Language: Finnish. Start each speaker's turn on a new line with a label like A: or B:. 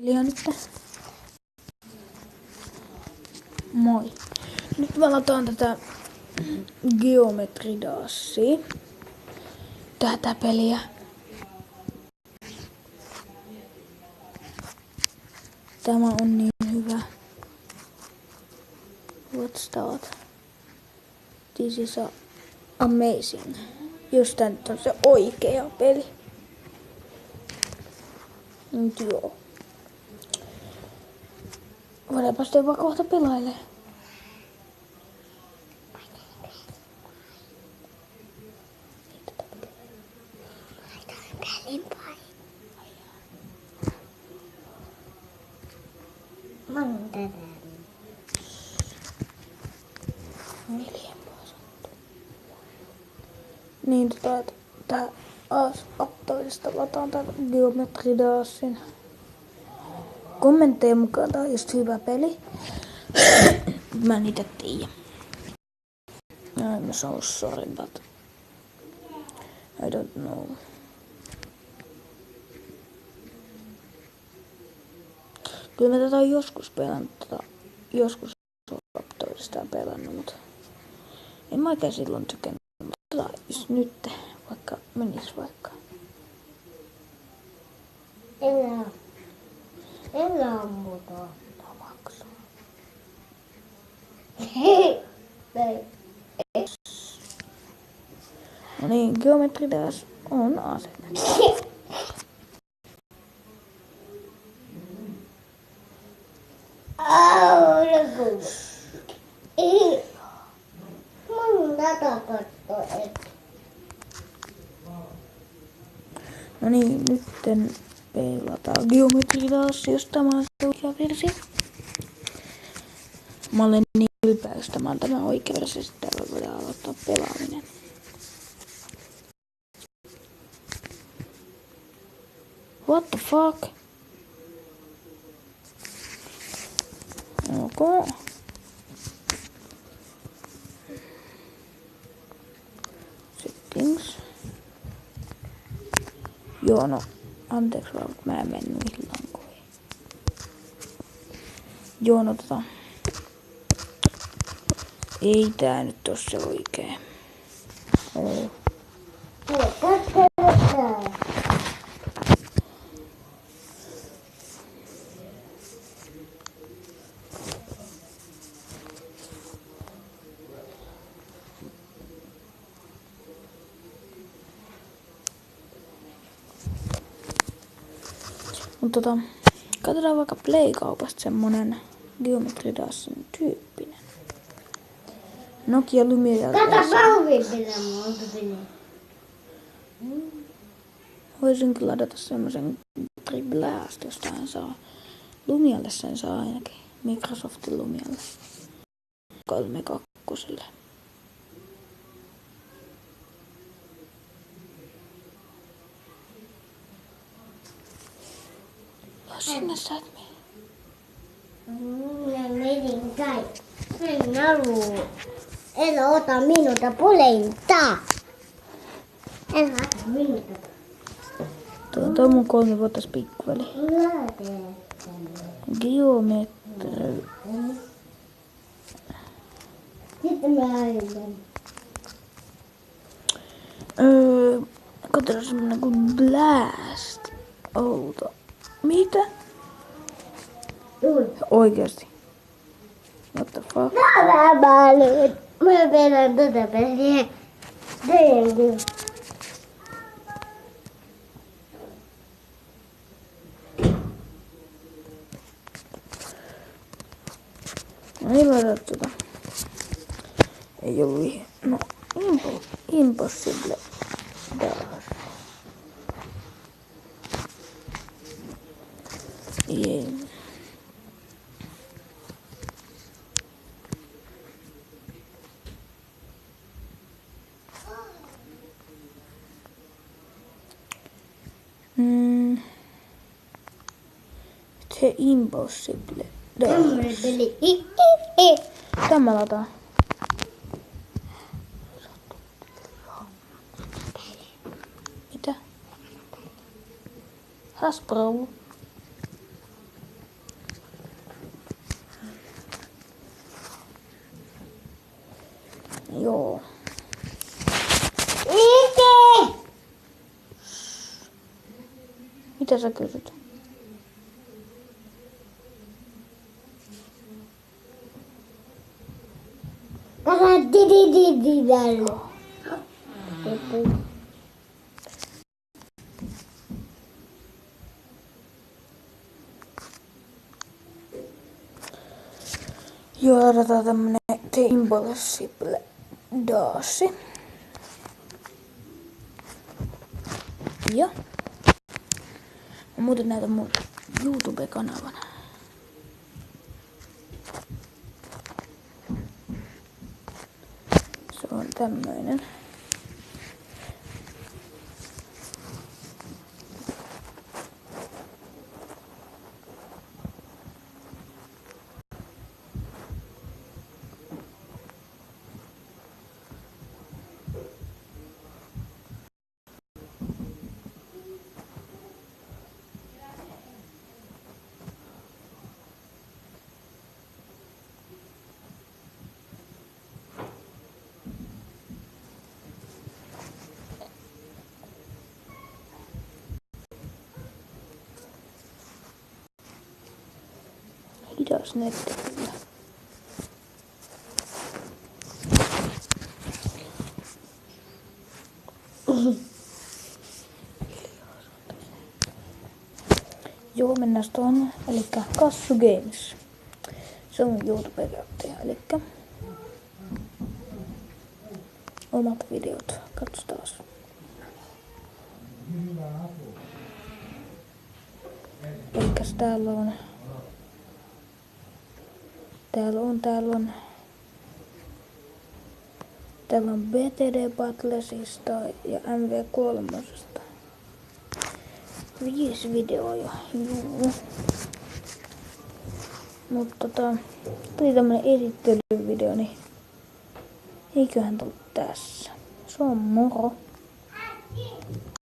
A: Eli nyt. Moi. Nyt mä lataan tätä Geometry Dashia. Tätä peliä. Tämä on niin hyvä. Let's start. This is amazing. Just tää nyt on se oikea peli. Nyt joo. Voidaanpa sitten vaan kohta pelailee. Niin tää Aptoidesta lataan tää Geometry Dashin. Kommentteja mukaan tää on just hyvä peli. Mä en ite tiiä. I'm so sorry, but I don't know. Kyllä mä tätä on joskus pelannut, joskus Aptoidesta pelannut, mutta en mä oikein silloin tykännyt. Mutta jos nyt vaikka menis vaikka.
B: Elää muuta.
A: Tää maksaa.
B: Hei!
A: No niin, Geometry Dash on asennettu. No niin, nytten pelataan Geometry Dash, jos tämä on se oikea versio. Mä olen niin ylpeä, jos tämä on tämä oikea versio, sitten täällä voidaan aloittaa pelaaminen. What the fuck? Okay. Settings. Joo, no. Anteeksi vaan, mä en mennyt noihin lankoihin. Joo, no ei tää nyt oo se oikee. Mutta katsotaan vaikka Play-kaupasta semmonen Geometry Dashin tyyppinen. Nokia Lumia.
B: Tätä kauvinpilä
A: Voisinkin ladata semmosen Blast, josta hän saa. Lumialle sen saa ainakin. Microsoftin Lumialle. 32. Sinne sä et mene.
B: Minä menin kai. Minä haluun. En ota minulta poleinta. En ota minulta.
A: Tuo on mun 3-vuotias pikkuveli. Geometry.
B: Sitten mä aivan.
A: Katsotaan semmonen kuin Blast. Outo. Mitä? Oikeesti. What the fuck?
B: Mä pelän tätä peliä.
A: Ei laita tota. Ei oo ihan. No, impossible. Ei. Se impossible.
B: Tämmönen peli.
A: Tämä lataa. Mitä? Hasbro. Mitä sä kysyt? Juodataan tämmönen Impossible daasi. Ja mä muuten näytän mun YouTube-kanavan. Se on tämmöinen. Hidas netti kyllä. Joo, mennään tuonne, elikkä Kassu Games. Se on YouTube-käyttäjä, elikkä omat videot. Katsotaan. Elikkäs täällä on BTD Battlesista ja MV3. 5 videoa jo, juu. Mutta tuli tämmönen esittelyvideo, niin eiköhän tullut tässä. Se on moro.